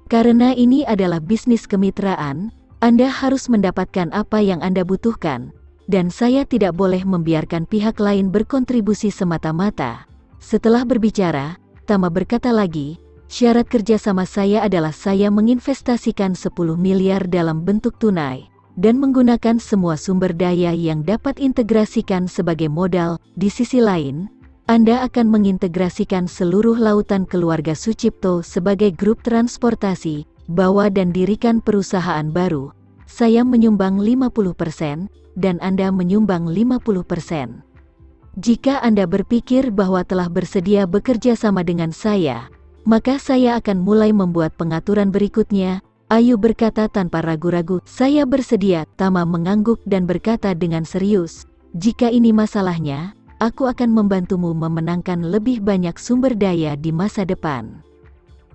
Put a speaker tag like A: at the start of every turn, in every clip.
A: Karena ini adalah bisnis kemitraan, Anda harus mendapatkan apa yang Anda butuhkan, dan saya tidak boleh membiarkan pihak lain berkontribusi semata-mata. Setelah berbicara, Tama berkata lagi, syarat kerjasama saya adalah saya menginvestasikan 10 miliar dalam bentuk tunai, dan menggunakan semua sumber daya yang dapat integrasikan sebagai modal. Di sisi lain, Anda akan mengintegrasikan seluruh lautan keluarga Sucipto sebagai grup transportasi, bawa dan dirikan perusahaan baru. Saya menyumbang 50%, dan Anda menyumbang 50%. Jika Anda berpikir bahwa telah bersedia bekerja sama dengan saya, maka saya akan mulai membuat pengaturan berikutnya, Ayu berkata tanpa ragu-ragu. Saya bersedia, Tama mengangguk dan berkata dengan serius, jika ini masalahnya, aku akan membantumu memenangkan lebih banyak sumber daya di masa depan.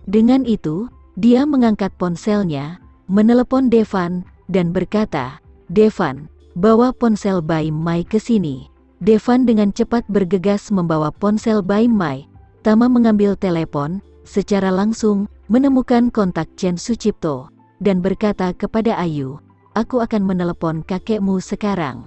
A: Dengan itu, dia mengangkat ponselnya, menelepon Devan, dan berkata, Devan, bawa ponsel Bai Mai ke sini. Devan dengan cepat bergegas membawa ponsel Bai Mai. Tama mengambil telepon, secara langsung, menemukan kontak Chen Sucipto, dan berkata kepada Ayu, aku akan menelepon kakekmu sekarang.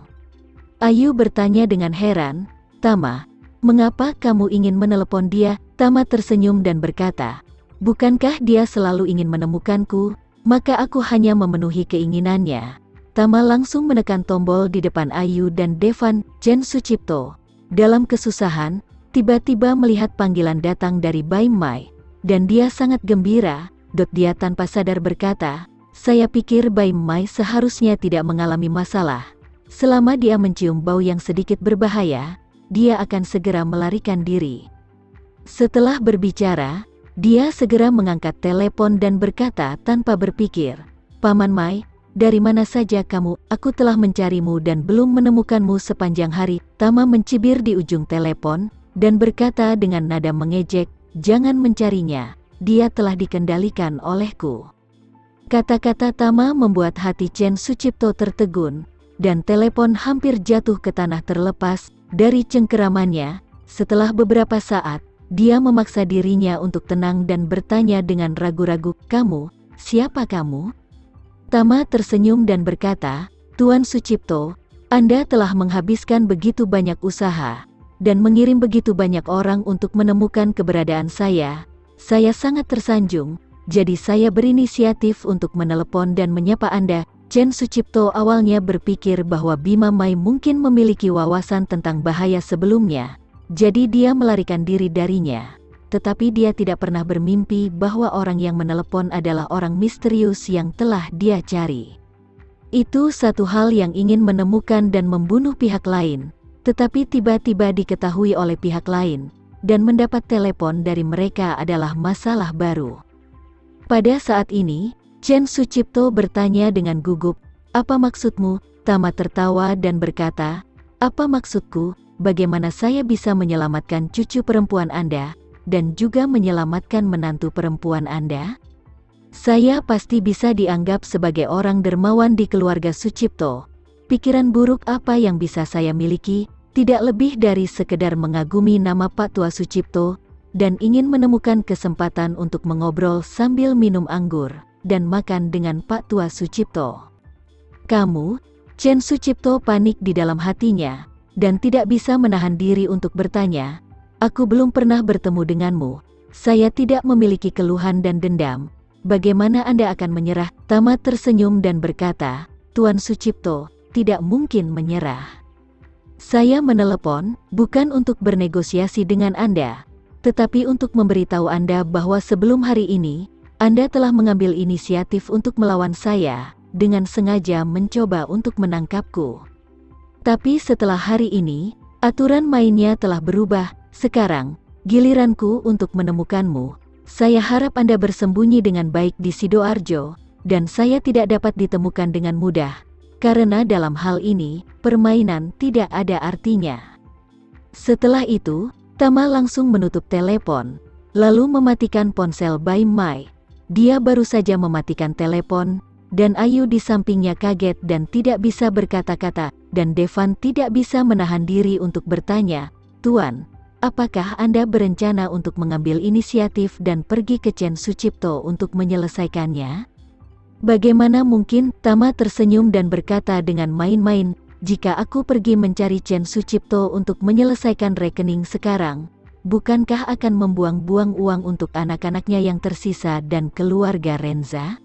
A: Ayu bertanya dengan heran, Tama, mengapa kamu ingin menelepon dia? Tama tersenyum dan berkata, bukankah dia selalu ingin menemukanku, maka aku hanya memenuhi keinginannya. Tama langsung menekan tombol di depan Ayu dan Devan. Chen Sucipto, dalam kesusahan, tiba-tiba melihat panggilan datang dari Bai Mai, dan dia sangat gembira. Dia tanpa sadar berkata, saya pikir Bai Mai seharusnya tidak mengalami masalah. Selama dia mencium bau yang sedikit berbahaya, dia akan segera melarikan diri. Setelah berbicara, dia segera mengangkat telepon dan berkata tanpa berpikir, Paman Mai, dari mana saja kamu? Aku telah mencarimu dan belum menemukanmu sepanjang hari. Tama mencibir di ujung telepon, dan berkata dengan nada mengejek, jangan mencarinya, dia telah dikendalikan olehku. Kata-kata Tama membuat hati Chen Sucipto tertegun, dan telepon hampir jatuh ke tanah terlepas dari cengkeramannya. Setelah beberapa saat, dia memaksa dirinya untuk tenang dan bertanya dengan ragu-ragu, kamu, siapa kamu? Tama tersenyum dan berkata, Tuan Sucipto, Anda telah menghabiskan begitu banyak usaha, dan mengirim begitu banyak orang untuk menemukan keberadaan saya. Saya sangat tersanjung, jadi saya berinisiatif untuk menelepon dan menyapa Anda. Chen Sucipto awalnya berpikir bahwa Bima Mai mungkin memiliki wawasan tentang bahaya sebelumnya, jadi dia melarikan diri darinya. Tetapi dia tidak pernah bermimpi bahwa orang yang menelepon adalah orang misterius yang telah dia cari. Itu satu hal yang ingin menemukan dan membunuh pihak lain, tetapi tiba-tiba diketahui oleh pihak lain, dan mendapat telepon dari mereka adalah masalah baru. Pada saat ini, Chen Sucipto bertanya dengan gugup, apa maksudmu? Tama tertawa dan berkata, apa maksudku? Bagaimana saya bisa menyelamatkan cucu perempuan Anda, dan juga menyelamatkan menantu perempuan Anda? Saya pasti bisa dianggap sebagai orang dermawan di keluarga Sucipto. Pikiran buruk apa yang bisa saya miliki? Tidak lebih dari sekedar mengagumi nama Pak Tua Sucipto, dan ingin menemukan kesempatan untuk mengobrol sambil minum anggur, dan makan dengan Pak Tua Sucipto. Kamu? Chen Sucipto panik di dalam hatinya, dan tidak bisa menahan diri untuk bertanya, aku belum pernah bertemu denganmu, saya tidak memiliki keluhan dan dendam, bagaimana Anda akan menyerah? Tama tersenyum dan berkata, Tuan Sucipto, tidak mungkin menyerah. Saya menelepon, bukan untuk bernegosiasi dengan Anda, tetapi untuk memberitahu Anda bahwa sebelum hari ini, Anda telah mengambil inisiatif untuk melawan saya, dengan sengaja mencoba untuk menangkapku. Tapi setelah hari ini, aturan mainnya telah berubah. Sekarang, giliranku untuk menemukanmu. Saya harap Anda bersembunyi dengan baik di Sidoarjo, dan saya tidak dapat ditemukan dengan mudah, karena dalam hal ini, permainan tidak ada artinya. Setelah itu, Tama langsung menutup telepon, lalu mematikan ponsel Bai Mai. Dia baru saja mematikan telepon, dan Ayu di sampingnya kaget dan tidak bisa berkata-kata, dan Devan tidak bisa menahan diri untuk bertanya, Tuan, apakah Anda berencana untuk mengambil inisiatif dan pergi ke Chen Sucipto untuk menyelesaikannya? Bagaimana mungkin? Tama tersenyum dan berkata dengan main-main, jika aku pergi mencari Chen Sucipto untuk menyelesaikan rekening sekarang, bukankah akan membuang-buang uang untuk anak-anaknya yang tersisa dan keluarga Renza?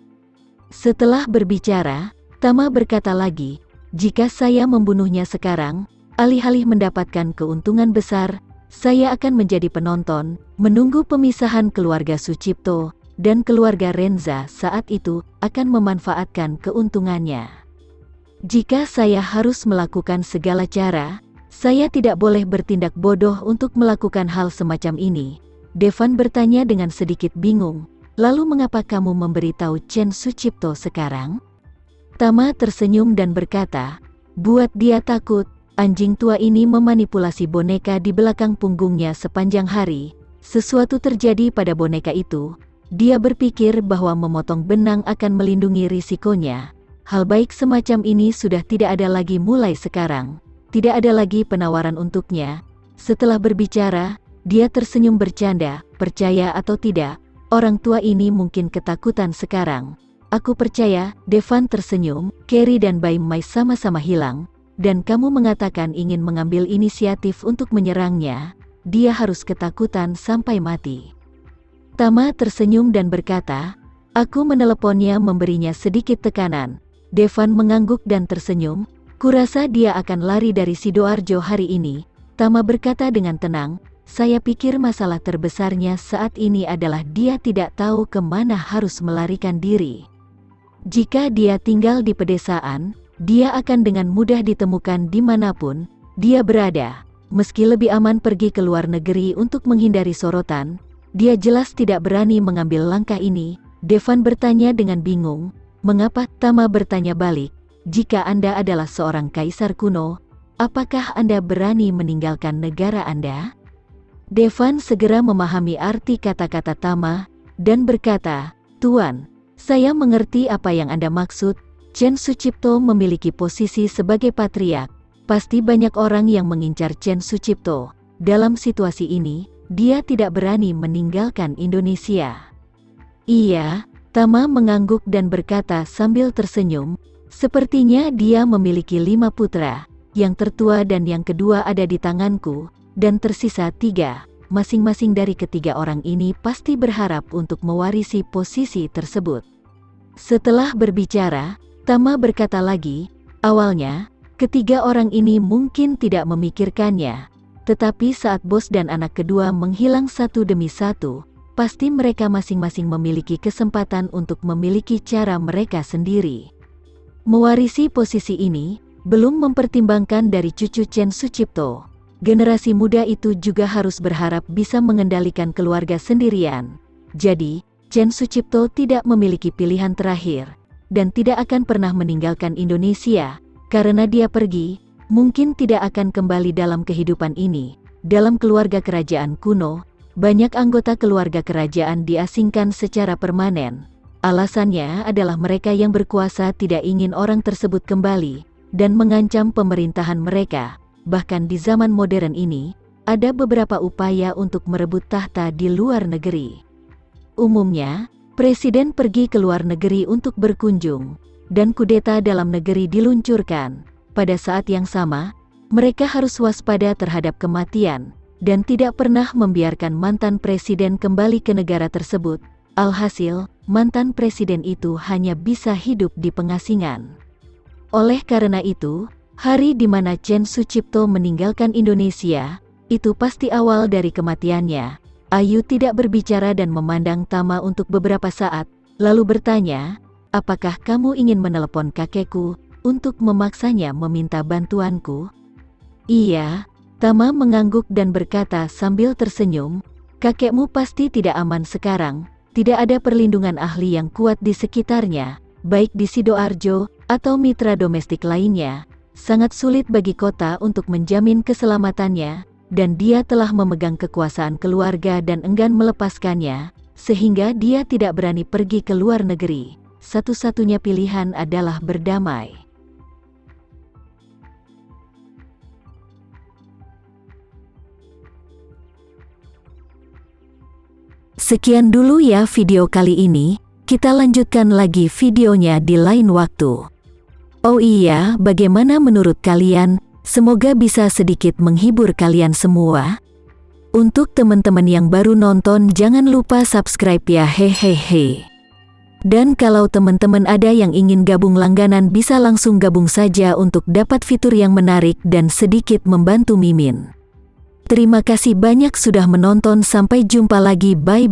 A: Setelah berbicara, Tama berkata lagi, jika saya membunuhnya sekarang, alih-alih mendapatkan keuntungan besar, saya akan menjadi penonton, menunggu pemisahan keluarga Sucipto, dan keluarga Renza saat itu akan memanfaatkan keuntungannya. Jika saya harus melakukan segala cara, saya tidak boleh bertindak bodoh untuk melakukan hal semacam ini. Devan bertanya dengan sedikit bingung, lalu mengapa kamu memberitahu Chen Sucipto sekarang? Tama tersenyum dan berkata, buat dia takut. Anjing tua ini memanipulasi boneka di belakang punggungnya sepanjang hari. Sesuatu terjadi pada boneka itu. Dia berpikir bahwa memotong benang akan melindungi risikonya. Hal baik semacam ini sudah tidak ada lagi mulai sekarang. Tidak ada lagi penawaran untuknya. Setelah berbicara, dia tersenyum bercanda, percaya atau tidak, orang tua ini mungkin ketakutan sekarang. Aku percaya, Devan tersenyum, Carrie dan Bai Mai sama-sama hilang. Dan kamu mengatakan ingin mengambil inisiatif untuk menyerangnya, dia harus ketakutan sampai mati. Tama tersenyum dan berkata, aku meneleponnya memberinya sedikit tekanan. Devan mengangguk dan tersenyum, kurasa dia akan lari dari Sidoarjo hari ini. Tama berkata dengan tenang, saya pikir masalah terbesarnya saat ini adalah dia tidak tahu kemana harus melarikan diri. Jika dia tinggal di pedesaan, dia akan dengan mudah ditemukan dimanapun dia berada. Meski lebih aman pergi ke luar negeri untuk menghindari sorotan, dia jelas tidak berani mengambil langkah ini. Devan bertanya dengan bingung, mengapa? Tama bertanya balik, jika Anda adalah seorang kaisar kuno, apakah Anda berani meninggalkan negara Anda? Devan segera memahami arti kata-kata Tama, dan berkata, Tuan, saya mengerti apa yang Anda maksud. Chen Sucipto memiliki posisi sebagai patriark. Pasti banyak orang yang mengincar Chen Sucipto. Dalam situasi ini, dia tidak berani meninggalkan Indonesia. Iya, Tama mengangguk dan berkata sambil tersenyum, sepertinya dia memiliki 5 putra. Yang tertua dan yang kedua ada di tanganku, dan tersisa 3. Masing-masing dari ketiga orang ini pasti berharap untuk mewarisi posisi tersebut. Setelah berbicara, Tama berkata lagi, awalnya, ketiga orang ini mungkin tidak memikirkannya. Tetapi saat bos dan anak kedua menghilang satu demi satu, pasti mereka masing-masing memiliki kesempatan untuk memiliki cara mereka sendiri. Mewarisi posisi ini, belum mempertimbangkan dari cucu Chen Sucipto. Generasi muda itu juga harus berharap bisa mengendalikan keluarga sendirian. Jadi, Chen Sucipto tidak memiliki pilihan terakhir. Dan tidak akan pernah meninggalkan Indonesia, karena dia pergi, mungkin tidak akan kembali dalam kehidupan ini. Dalam keluarga kerajaan kuno, banyak anggota keluarga kerajaan diasingkan secara permanen. Alasannya adalah mereka yang berkuasa tidak ingin orang tersebut kembali, dan mengancam pemerintahan mereka. Bahkan di zaman modern ini, ada beberapa upaya untuk merebut tahta di luar negeri. Umumnya, Presiden pergi ke luar negeri untuk berkunjung, dan kudeta dalam negeri diluncurkan. Pada saat yang sama, mereka harus waspada terhadap kematian, dan tidak pernah membiarkan mantan presiden kembali ke negara tersebut. Alhasil, mantan presiden itu hanya bisa hidup di pengasingan. Oleh karena itu, hari di mana Chen Sucipto meninggalkan Indonesia, itu pasti awal dari kematiannya. Ayu tidak berbicara dan memandang Tama untuk beberapa saat, lalu bertanya, apakah kamu ingin menelepon kakekku, untuk memaksanya meminta bantuanku? Iya, Tama mengangguk dan berkata sambil tersenyum, kakekmu pasti tidak aman sekarang, tidak ada perlindungan ahli yang kuat di sekitarnya, baik di Sidoarjo, atau mitra domestik lainnya, sangat sulit bagi kota untuk menjamin keselamatannya. Dan dia telah memegang kekuasaan keluarga dan enggan melepaskannya, sehingga dia tidak berani pergi ke luar negeri. Satu-satunya pilihan adalah berdamai. Sekian dulu ya video kali ini, kita lanjutkan lagi videonya di lain waktu. Oh iya, bagaimana menurut kalian? Semoga bisa sedikit menghibur kalian semua. Untuk teman-teman yang baru nonton, jangan lupa subscribe ya, hehehe. Dan kalau teman-teman ada yang ingin gabung langganan, bisa langsung gabung saja untuk dapat fitur yang menarik dan sedikit membantu Mimin. Terima kasih banyak sudah menonton, sampai jumpa lagi, bye.